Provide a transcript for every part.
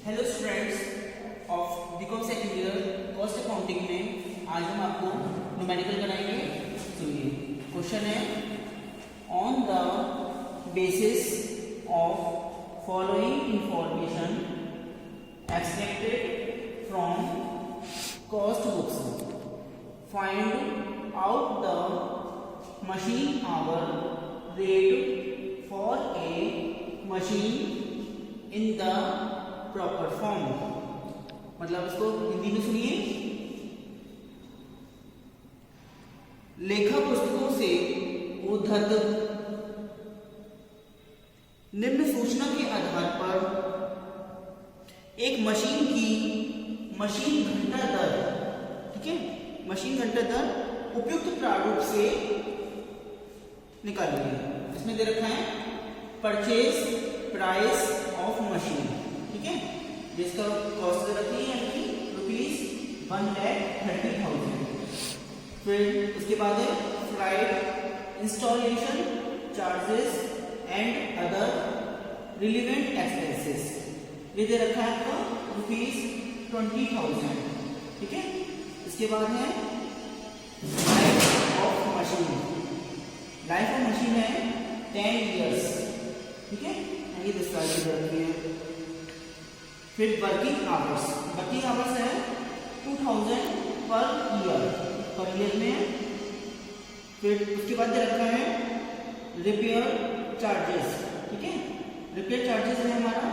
Hello students of BCom second year cost accounting में आज हम आपको न्यूमेरिकल कराएंगे। सुनिए, क्वेश्चन है on the basis of following information extracted from cost books find out the machine hour rate for a machine in the proper form. मतलब इसको हिंदी में सुनिए। लेखा पुस्तकों से उद्धृत निम्न सूचना के आधार पर एक मशीन की मशीन घंटा दर, ठीक है, मशीन घंटा दर उपयुक्त प्रारूप से निकालिए। इसमें दे रखा है परचेज प्राइस ऑफ मशीन, ठीक है, जिसका कॉस्ट दे रखी है यानी ₹1,30,000। फिर उसके बाद है freight installation charges and other relevant expenses, ये दे रखा है आपको ₹20,000, ठीक है। इसके बाद है life of machine. Life of machine है 10 इयर्स, ठीक है, ये 10 साल की रखी है। फिर वर्किंग आवर्स, वर्किंग आवर्स है 2000 पर ईयर में है। फिर उसके बाद रखा है रिपेयर चार्जेस, ठीक है, रिपेयर चार्जेस है हमारा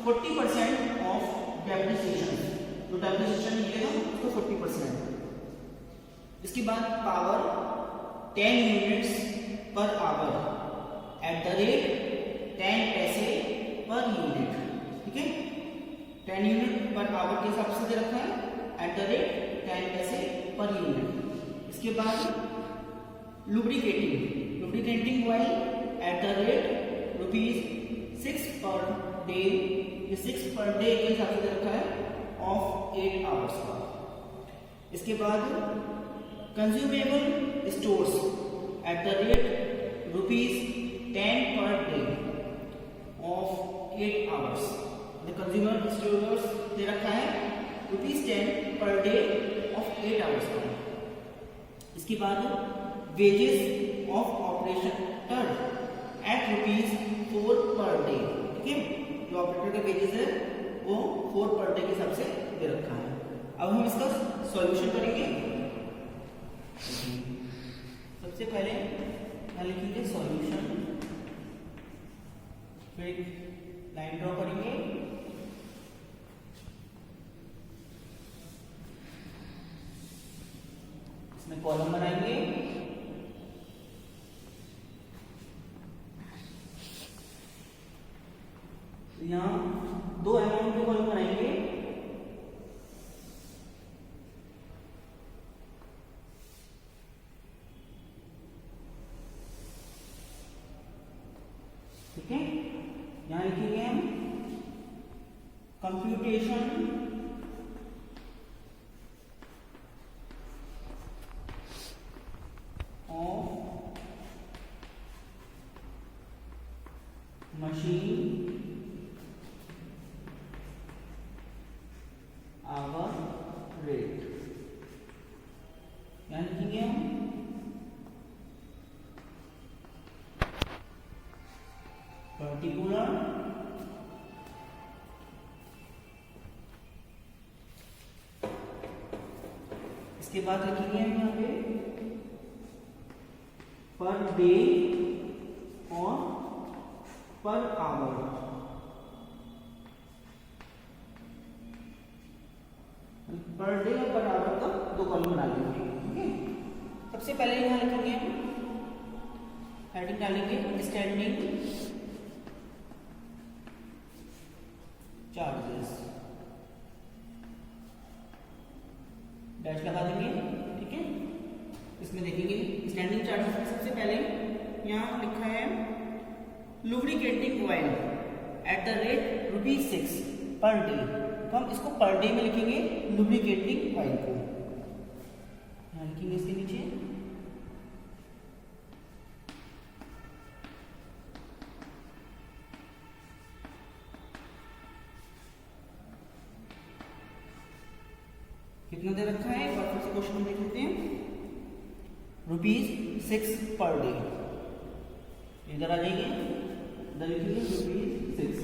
40% ऑफ डेप्रिसिएशन, जो डेप्रिसिएशन मिलेगा उसको 40%। इसके बाद power 10 units per hour eight the rate 10 पैसे पर यूनिट, ठीक है, 10 यूनिट पर आवर के हिसाब से दे रखा है एट द रेट 10 पैसे पर यूनिट। इसके बाद lubricating oil eight the rate ₹6 per day, ये 6 पर डे के हिसाब से दे रखा है ऑफ 8 आवर्स का। इसके बाद consumable stores at the rate ₹10 per day of 8 hours. Consumer stores दे रखा है ₹10 पर डे ऑफ 8 आवर्स का। इसके बाद wages of operator eight ₹4 per day, ठीक है, जो ऑपरेटर का वेजेस है वो 4 पर डे के हिसाब से दे रखा है। अब हम इसका सॉल्यूशन करेंगे। सबसे पहले लिखेंगे सॉल्यूशन, फिर लाइन ड्रॉ करेंगे, इसमें कॉलम बनाएंगे, यहां 2 अमाउंट के कॉलम बनाएंगे, ठीक है। यहां लिखेंगे हम computation of machine hour rate, यहां लिखेंगे हम पर्टिकुलर इसके बाद लिखेंगे हम यहाँ पे पर डे और पर आवर। पर डे और पर आवर का 2 कॉलम बना लेंगे, ठीक है। सबसे पहले यहाँ लिखेंगे हम हेडिंग डालेंगे अंडरस्टैंडिंग चार्जेस, डैश लगा देंगे, ठीक है। इसमें देखेंगे स्टैंडिंग चार्जेस में सबसे पहले यहाँ लिखा है lubricating oil eight the rate ₹6 per day, तो हम इसको पर डे में लिखेंगे लुब्रिकेटिंग ऑयल को, यहाँ लिखेंगे इसके नीचे। कितना दे रखा है, एक बार फिर से क्वेश्चन देख लेते हैं। ₹6 पर डे, इधर आ जाइए, इधर लिखिए ₹6,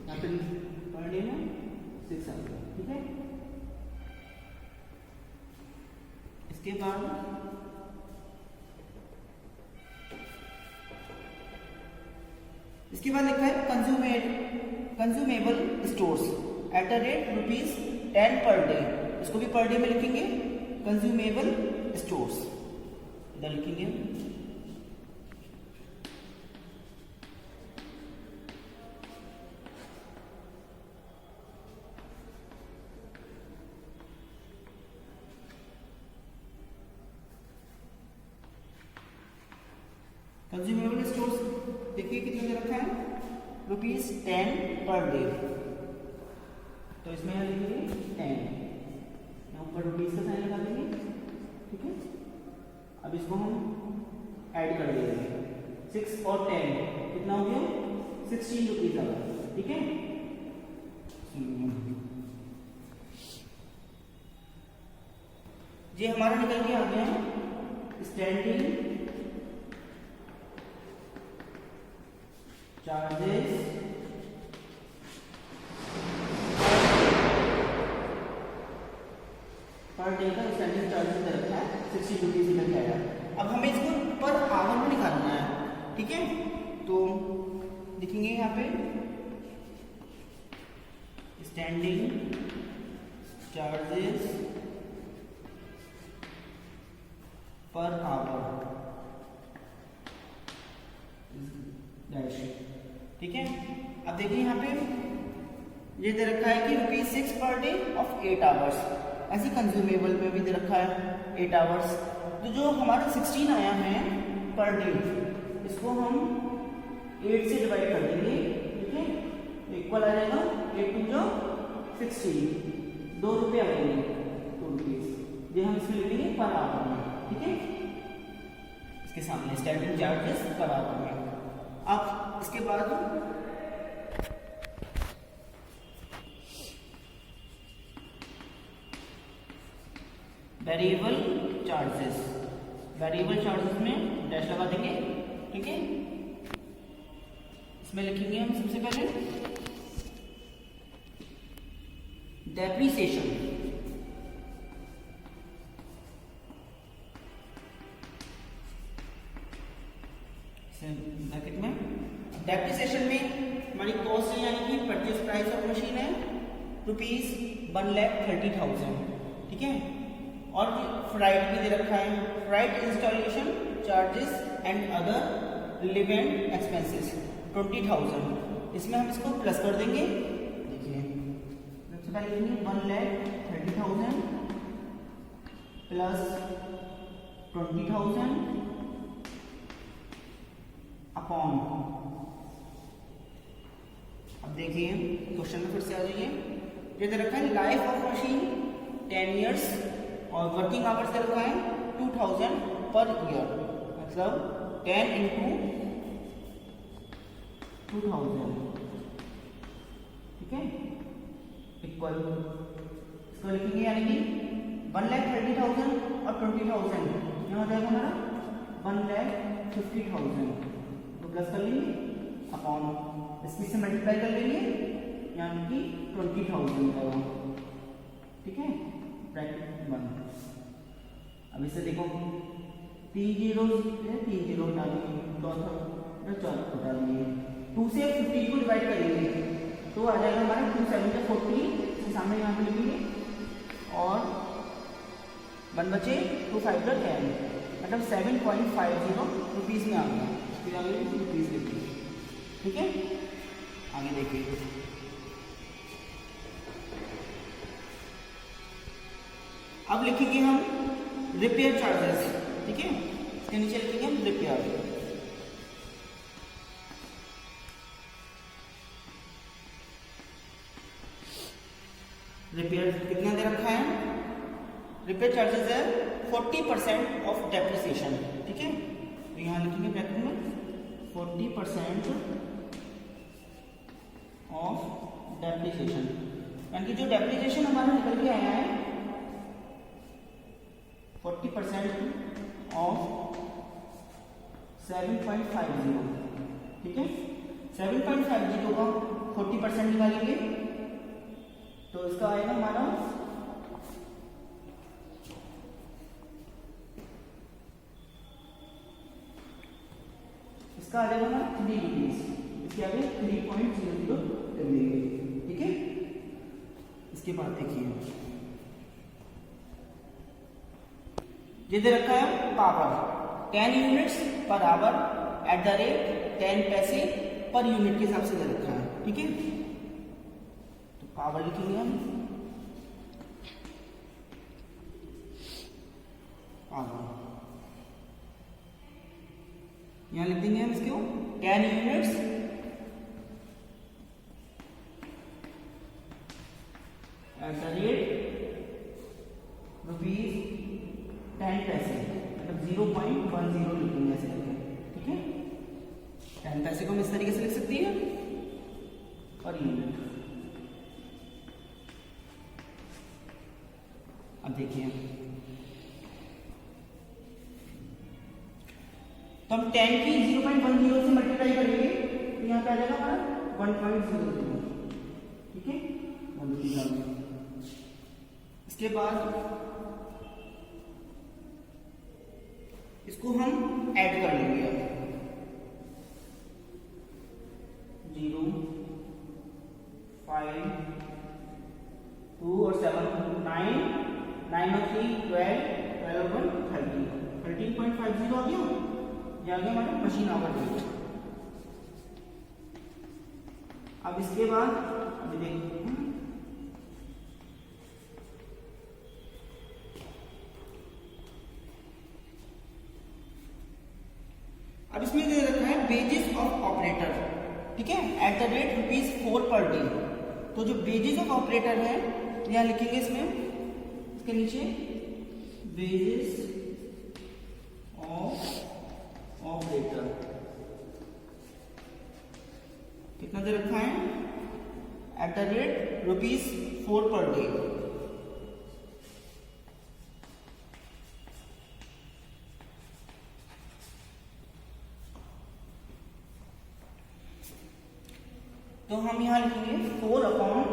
यहाँ पे पर डे में 6 आ गया, ठीक है। इसके बाद लिखा है consumable stores at the rate ₹10 per day, इसको भी पर डे में लिखेंगे, कंज्यूमेबल स्टोर्स इधर लिखेंगे। कंज्यूमेबल स्टोर्स देखिए कितने दे रखा है, ₹10 पर डे, तो इसमें यहाँ लिखेंगे 10, यहाँ ऊपर रुपीज का साइन लगा देंगे, ठीक है। अब इसको हम ऐड कर देंगे, 6 और 10 कितना हो गया, ₹16 आ गया, ठीक है। ये हमारा निकल के आ गया स्टैंडिंग चार्जेस पर डे का स्टैंडिंग चार्जेस दे रखा है ₹60 इधर क्या है। अब हमें इसको पर आवर में निकालना है, ठीक है। तो लिखेंगे यहाँ पे standing charges per hour dash, ठीक है। अब देखिए यहाँ पे ये दे रखा है कि ₹6 पर डे ऑफ 8 आवर्स, ऐसे कंज्यूमेबल में भी दे रखा है 8 आवर्स। तो जो हमारा 16 आया है पर डे, इसको हम 8 से डिवाइड कर देंगे, ठीक है, इक्वल आ जाएगा 8 × 16, ₹2 आ जाएंगे, ₹2। ये हम इसमें लिखेंगे पर आवर में, ठीक है, इसके सामने स्टैंडिंग चार्जेस पर आवर में। अब इसके बाद वेरिएबल चार्जेस में डैश लगा देंगे, ठीक है। इसमें लिखेंगे हम सबसे पहले डेप्रिसिएशन, ब्रैकेट में डेप्रिसिएशन में हमारी कॉस्ट है, यानी कि परचेज प्राइस ऑफ मशीन है ₹1,30,000, ठीक है। और फ्राइट भी दे रखा है, freight installation charges and other relevant expenses 20,000, इसमें हम इसको प्लस कर देंगे। देखिए सबसे पहले लिखेंगे 1,30,000 प्लस 20,000 अपॉन, अब देखिए क्वेश्चन में फिर से आ जाइए, ये दे रखा है लाइफ ऑफ मशीन 10 इयर्स और वर्किंग आवर्स दे रखा है 2000 पर ईयर, मतलब 10 × 2000, ठीक है, इक्वल, इसको लिखेंगे यानी कि 1,30,000 और 20,000 यहाँ हो जाएगा हमारा 1,50,000, तो प्लस कर लेंगे अपॉन इसकी से मल्टीप्लाई कर लेंगे, यानी कि 20,000 होगा, ठीक है, ब्रैकेट 1। अब इसे देखो 3 जीरो है, 3 जीरो हटा देंगे, चौथा हटा देंगे, 2 से 50 को डिवाइड करेंगे तो आ जाएगा हमारा 2 7 40, इसके सामने यहाँ पे लिखेंगे और 1 बचे 2 5 10, मतलब 7.50 रुपीज़ में आ गया, फिर आगे रुपीज़ लिखिए, ठीक है। आगे देखिए अब लिखेंगे हम रिपेयर चार्जेस, ठीक है, इसके नीचे लिखेंगे हम रिपेयर, रिपेयर कितना दे रखा है, रिपेयर चार्जेस है 40% ऑफ डेप्रिसिएशन, ठीक है, तो यहाँ लिखेंगे ब्रैकेट में 40% ऑफ डेप्रिसिएशन, यानी कि जो डेप्रिसिएशन हमारा निकल के आया है 40% ऑफ 7.50, ठीक है। 7.50 का 40% निकालेंगे तो इसका आएगा हमारा इसका आ जाएगा हमारा 3 रुपीज, इसके आगे 3.00 कर देंगे, ठीक है। इसके बाद देखिए ये दे रखा है power 10 units per hour eight the rate 10 पैसे पर यूनिट के हिसाब से दे रखा है, ठीक है। तो पावर लिखेंगे हम, पावर यहां लिख देंगे हम इसको 10 units at the rate rupees 10 पैसे, मतलब 0.10 लिखेंगे ऐसे करके, ठीक है। 10 पैसे को हम इस तरीके से लिख सकती है पर यूनिट। अब देखिए तो हम 10 की 0.10 से मल्टीप्लाई करेंगे तो यहाँ पे आ जाएगा हमारा 1.00, ठीक है। इसके बाद इसको हम ऐड कर लेंगे, 0, 5, 2 और 7, 9, 9 और 3, 12, 12 और 1, 13, 13.50 आ गया। ये आ गया हमारा मशीन आवर रेट। अब इसके बाद अभी देखते हैं अब इसमें दे रखा है वेजेस ऑफ ऑपरेटर, ठीक है, eight the rate ₹4 per day. तो जो वेजेस ऑफ ऑपरेटर है यहां लिखेंगे इसमें, इसके नीचे वेजेस ऑफ ऑपरेटर कितना दे रखा है eight the rate ₹4 per day. तो हम यहाँ लिखेंगे 4/8,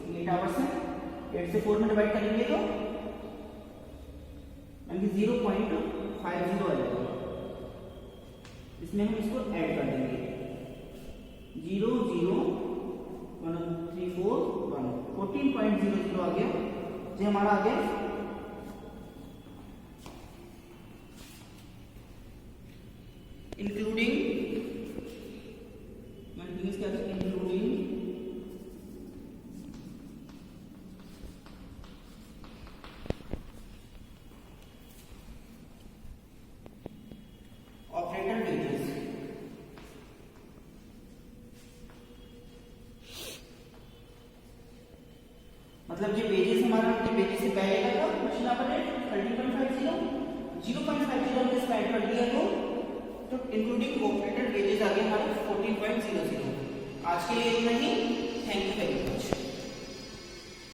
8 आवर्स है, 8 से 4 में डिवाइड करेंगे तो 0.50 आ जाएगा। इसमें हम इसको ऐड कर देंगे 0, 0, 1, 3, 4, 1, 14.00 आ गया। जो हमारा आ गया इंक्लूडिंग ऑपरेटर वेजेस। मतलब ये वेजेस हमारा वेजेस से पहले का था मशीन आवर रेट 13.50, 0.50 के स्लाइड कर दिया तो इंक्लूडिंग ऑपरेटर वेजेस आ गया हमारा 14.00। आज के लिए इतना ही। Thank you very much.